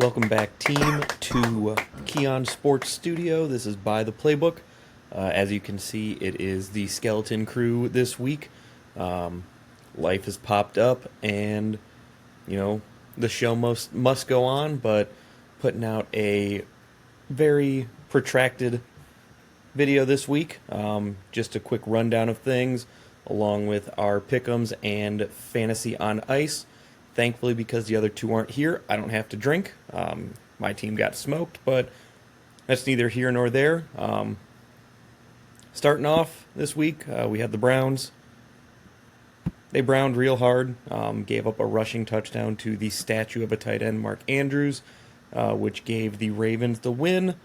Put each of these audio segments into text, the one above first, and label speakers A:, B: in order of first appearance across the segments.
A: Welcome back, team, to Keon Sports Studio. This is by the Playbook. As you can see, it is the skeleton crew this week. Life has popped up, and the show must go on. But putting out a very protracted video this week. Just a quick rundown of things, along with our pick'ems and fantasy on ice. Thankfully, because the other two aren't here, I don't have to drink. My team got smoked, but that's neither here nor there. Starting off this week, we had the Browns. They browned real hard, gave up a rushing touchdown to the statue of a tight end, Mark Andrews, which gave the Ravens the win.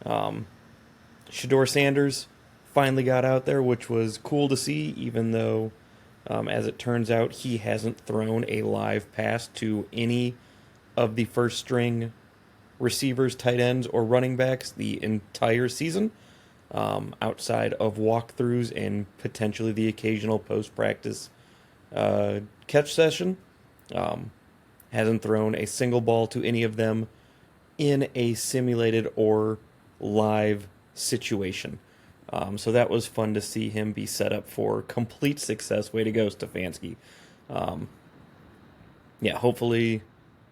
A: Shedeur Sanders finally got out there, which was cool to see, even though, as it turns out, he hasn't thrown a live pass to any of the first-string receivers, tight ends, or running backs the entire season, outside of walkthroughs and potentially the occasional post-practice catch session. Hasn't thrown a single ball to any of them in a simulated or live situation. So that was fun to see him be set up for complete success. Way to go, Stefanski. Hopefully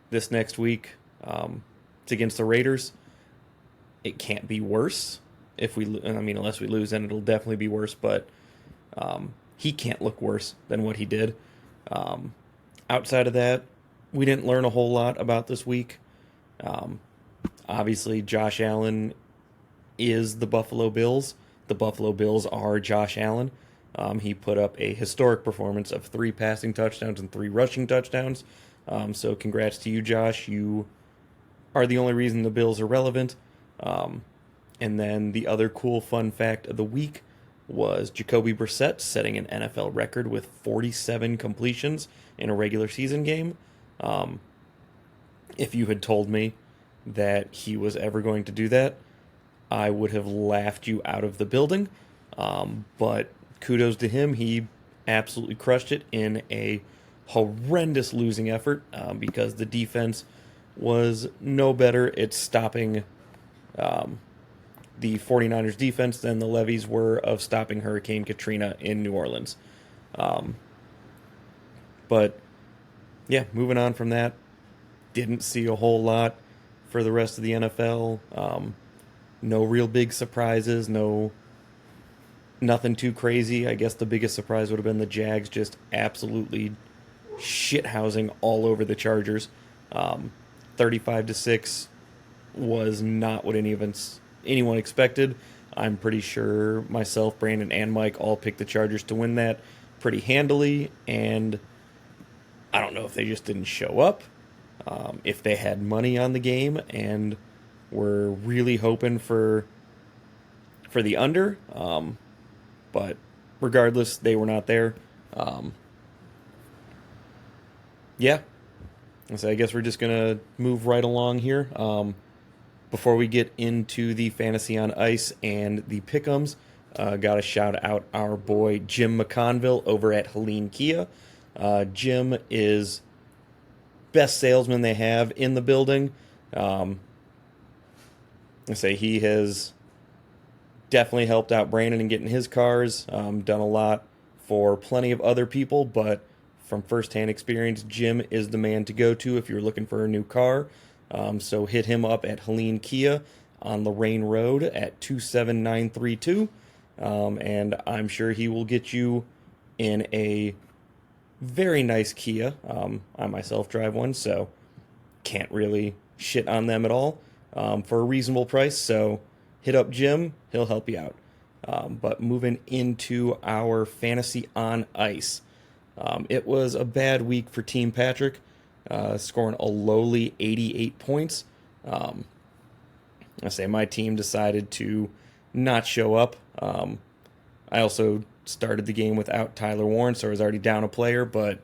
A: this next week, it's against the Raiders. It can't be worse. Unless we lose, then it'll definitely be worse. But he can't look worse than what he did. Outside of that, we didn't learn a whole lot about this week. Obviously, Josh Allen is the Buffalo Bills. The Buffalo Bills are Josh Allen. He put up a historic performance of 3 passing touchdowns and 3 rushing touchdowns. So congrats to you, Josh. You are the only reason the Bills are relevant. And then the other cool fun fact of the week was Jacoby Brissett setting an NFL record with 47 completions in a regular season game. If you had told me that he was ever going to do that, I would have laughed you out of the building. But kudos to him. He absolutely crushed it in a horrendous losing effort because the defense was no better at stopping the 49ers defense than the Levies were of stopping Hurricane Katrina in New Orleans. Moving on from that, didn't see a whole lot for the rest of the NFL. No real big surprises, nothing too crazy. I guess the biggest surprise would have been the Jags just absolutely shithousing all over the Chargers. 35-6 was not what anyone expected. I'm pretty sure myself, Brandon, and Mike all picked the Chargers to win that pretty handily, and I don't know if they just didn't show up, if they had money on the game and were really hoping for the under, but regardless, they were not there. So I guess we're just gonna move right along here. Before we get into the fantasy on ice and the pick'ems, gotta shout out our boy Jim McConville over at Helene Kia. Jim is best salesman they have in the building. He has definitely helped out Brandon in getting his cars, done a lot for plenty of other people, but from firsthand experience, Jim is the man to go to if you're looking for a new car. So hit him up at Helene Kia on Lorraine Road at 27932, and I'm sure he will get you in a very nice Kia. I myself drive one, so can't really shit on them at all. For a reasonable price, so hit up Jim, he'll help you out. But moving into our fantasy on ice, it was a bad week for Team Patrick, scoring a lowly 88 points. My team decided to not show up. I also started the game without Tyler Warren, so I was already down a player, but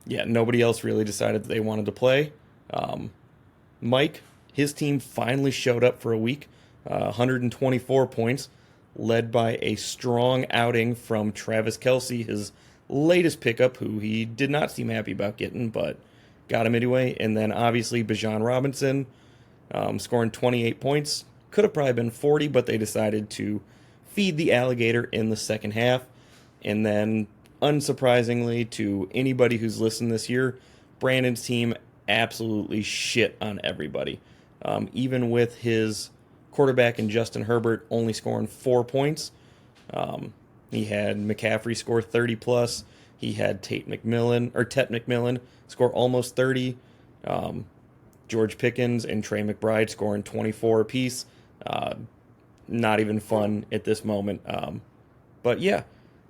A: nobody else really decided that they wanted to play. Mike, his team finally showed up for a week, 124 points, led by a strong outing from Travis Kelce, his latest pickup, who he did not seem happy about getting, but got him anyway. And then obviously Bijan Robinson scoring 28 points. Could have probably been 40, but they decided to feed the alligator in the second half. And then, unsurprisingly to anybody who's listened this year, Brandon's team absolutely shit on everybody. Even with his quarterback and Justin Herbert only scoring 4 points, he had McCaffrey score 30 plus. He had Tet McMillan score almost 30. George Pickens and Trey McBride scoring 24 apiece. Not even fun at this moment. But yeah,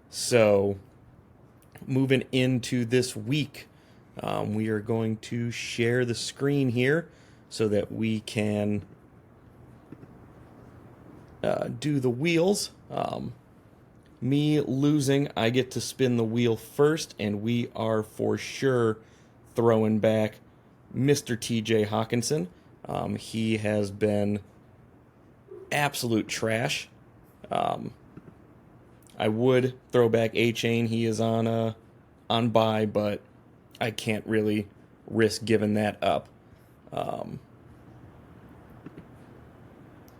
A: so moving into this week, we are going to share the screen here so that we can do the wheels. Me losing, I get to spin the wheel first, and we are for sure throwing back Mr. TJ Hawkinson. He has been absolute trash. I would throw back A-Chain. He is on bye, but I can't really risk giving that up.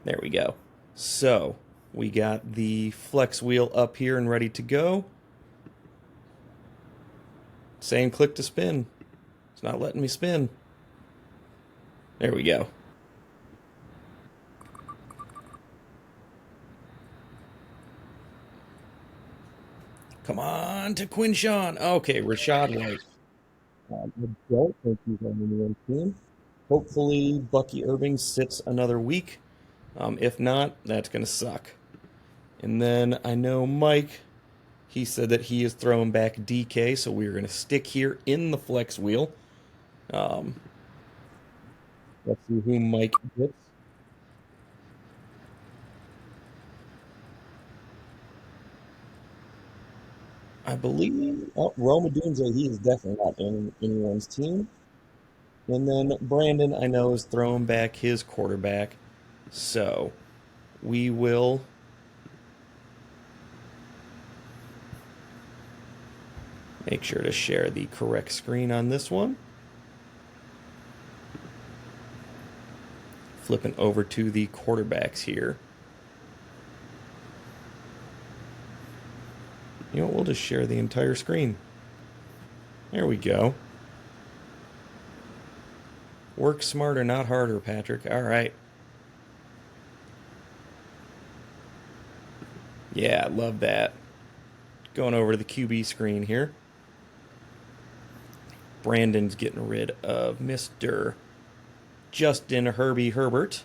A: There we go. So we got the flex wheel up here and ready to go. Saying click to spin. It's not letting me spin. There we go. Come on to Quinshawn. Okay, Rashad White. I don't think he's on the New York team. Hopefully, Bucky Irving sits another week. If not, that's going to suck. And then I know Mike, he said that he is throwing back DK, so we're going to stick here in the flex wheel. Let's see who Mike gets. I believe Rome Odunze, he is definitely not in anyone's team. And then Brandon, I know, is throwing back his quarterback. So we will make sure to share the correct screen on this one. Flipping over to the quarterbacks here. You know what, we'll just share the entire screen. There we go. Work smarter, not harder, Patrick. All right. Yeah, love that. Going over to the QB screen here. Brandon's getting rid of Mr. Justin Herbie Herbert.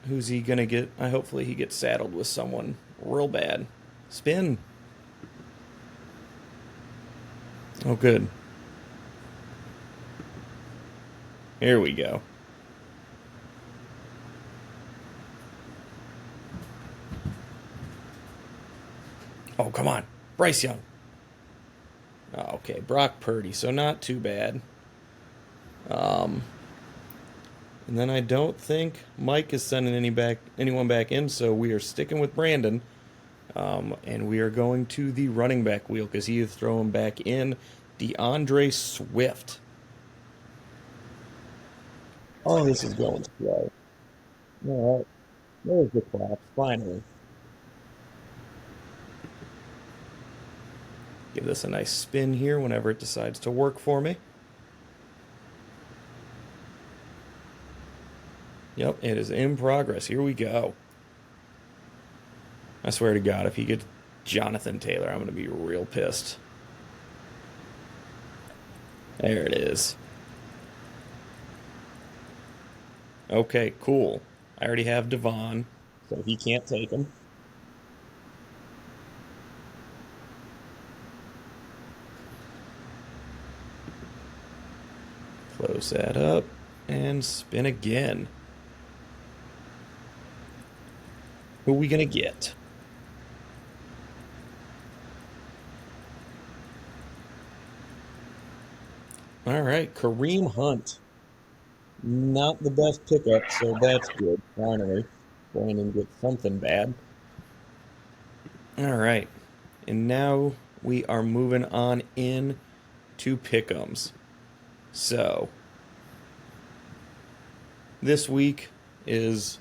A: Who's he going to get? Hopefully he gets saddled with someone real bad. Spin. Oh, good. Here we go. Oh, come on. Bryce Young. Oh, okay, Brock Purdy, so not too bad. And then I don't think Mike is sending anyone back in, so we are sticking with Brandon. And we are going to the running back wheel because he is throwing back in DeAndre Swift. Oh, this is going slow. All right, there's the claps, finally. Give this a nice spin here whenever it decides to work for me. Yep, it is in progress. Here we go. I swear to God, if he gets Jonathan Taylor, I'm going to be real pissed. There it is. Okay, cool. I already have Devon, so he can't take him. Close that up and spin again. Who are we going to get? All right, Kareem Hunt. Not the best pickup, so that's good. Finally, Brandon gets something bad. All right, and now we are moving on in to pick'ems. So, this week is,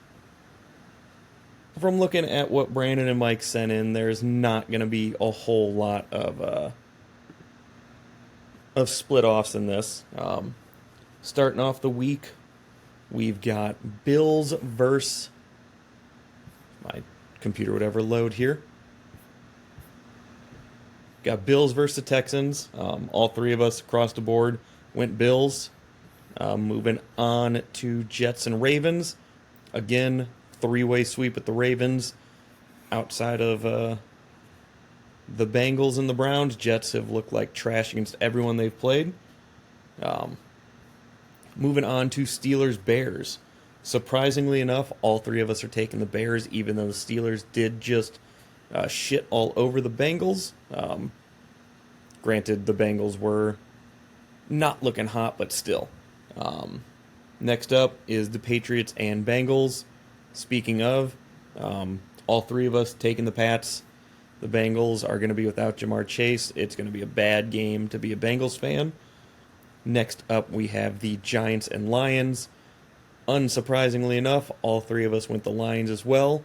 A: from looking at what Brandon and Mike sent in, there's not going to be a whole lot of split offs in this. Starting off the week, we've got Bills versus, my computer would ever load here. Got Bills versus the Texans. All three of us across the board went Bills. Moving on to Jets and Ravens. Again, three-way sweep with the Ravens. Outside of the Bengals and the Browns, Jets have looked like trash against everyone they've played. Moving on to Steelers-Bears. Surprisingly enough, all three of us are taking the Bears, even though the Steelers did just shit all over the Bengals. Granted, the Bengals were not looking hot, but still. Next up is the Patriots and Bengals. Speaking of, all three of us taking the Pats. The Bengals are going to be without Jamar Chase. It's going to be a bad game to be a Bengals fan. Next up, we have the Giants and Lions. Unsurprisingly enough, all three of us went the Lions as well.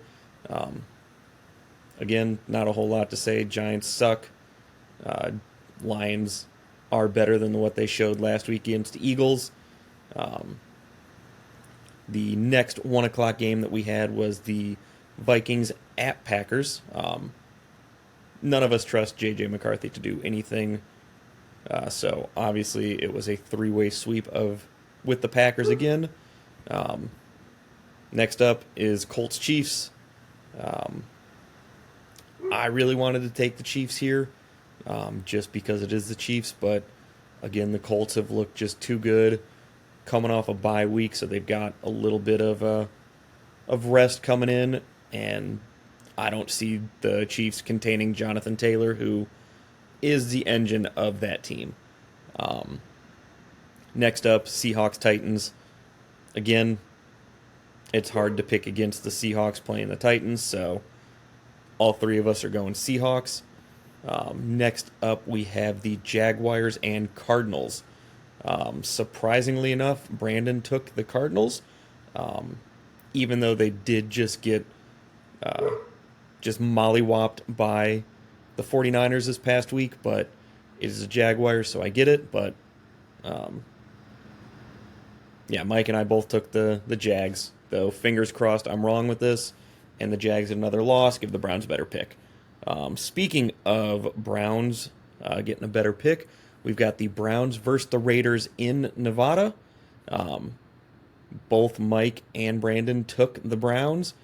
A: Again, not a whole lot to say. Giants suck. Lions are better than what they showed last week against the Eagles. The next 1 o'clock game that we had was the Vikings at Packers. None of us trust J.J. McCarthy to do anything. So obviously it was a three-way sweep with the Packers again. Next up is Colts Chiefs. I really wanted to take the Chiefs here, just because it is the Chiefs, but again, the Colts have looked just too good, coming off a bye week, so they've got a little bit of rest coming in, and I don't see the Chiefs containing Jonathan Taylor, who is the engine of that team. Next up, Seahawks Titans. Again, it's hard to pick against the Seahawks playing the Titans, so all three of us are going Seahawks. Next up, we have the Jaguars and Cardinals. Surprisingly enough, Brandon took the Cardinals, even though they did just get just mollywopped by the 49ers this past week, but it is a Jaguars, so I get it. But yeah, Mike and I both took the Jags, though fingers crossed I'm wrong with this, and the Jags had another loss, give the Browns a better pick. Speaking of Browns getting a better pick, we've got the Browns versus the Raiders in Nevada. Both Mike and Brandon took the Browns.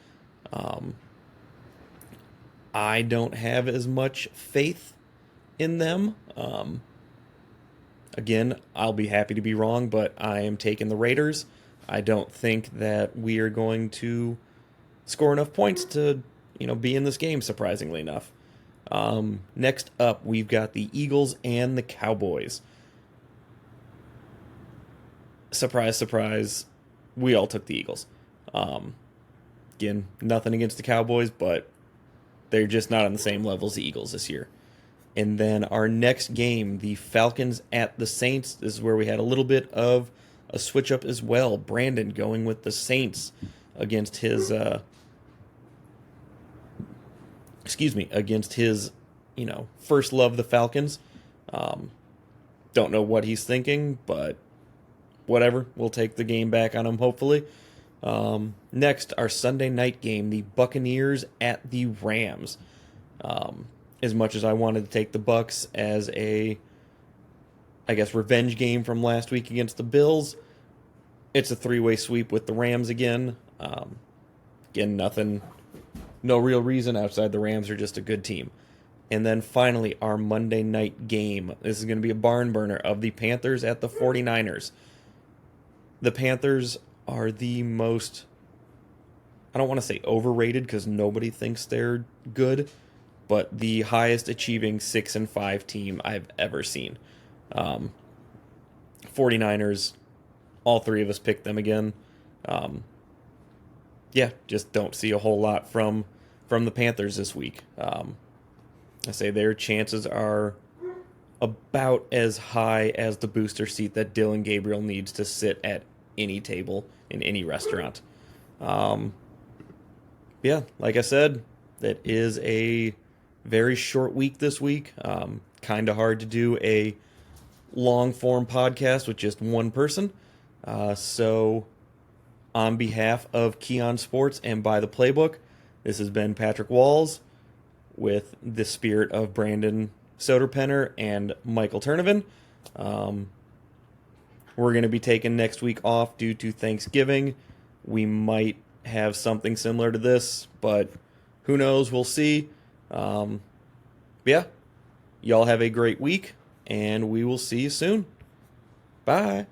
A: I don't have as much faith in them. Again, I'll be happy to be wrong, but I am taking the Raiders. I don't think that we are going to score enough points to, be in this game, surprisingly enough. Next up, we've got the Eagles and the Cowboys. Surprise, surprise, we all took the Eagles. Again, nothing against the Cowboys, but they're just not on the same level as the Eagles this year. And then our next game, the Falcons at the Saints. This is where we had a little bit of a switch up as well. Brandon going with the Saints against his first love, the Falcons. Don't know what he's thinking, but whatever. We'll take the game back on him, hopefully. Next, our Sunday night game, the Buccaneers at the Rams. As much as I wanted to take the Bucs as a, revenge game from last week against the Bills, it's a three-way sweep with the Rams again. Again, no real reason outside the Rams are just a good team. And then finally, our Monday night game. This is going to be a barn burner of the Panthers at the 49ers. The Panthers are the most, I don't want to say overrated because nobody thinks they're good, but the highest achieving 6-5 team I've ever seen. 49ers, all three of us picked them again. Just don't see a whole lot from the Panthers this week. I say their chances are about as high as the booster seat that Dylan Gabriel needs to sit at any table in any restaurant. Um, yeah, like I said, that is a very short week this week. Kind of hard to do a long form podcast with just one person. So, on behalf of Keon Sports and by the Playbook, this has been Patrick Walls with the spirit of Brandon Soderpenner and Michael Turnovan. We're going to be taking next week off due to Thanksgiving. We might have something similar to this, but who knows? We'll see. Yeah, y'all have a great week, and we will see you soon. Bye.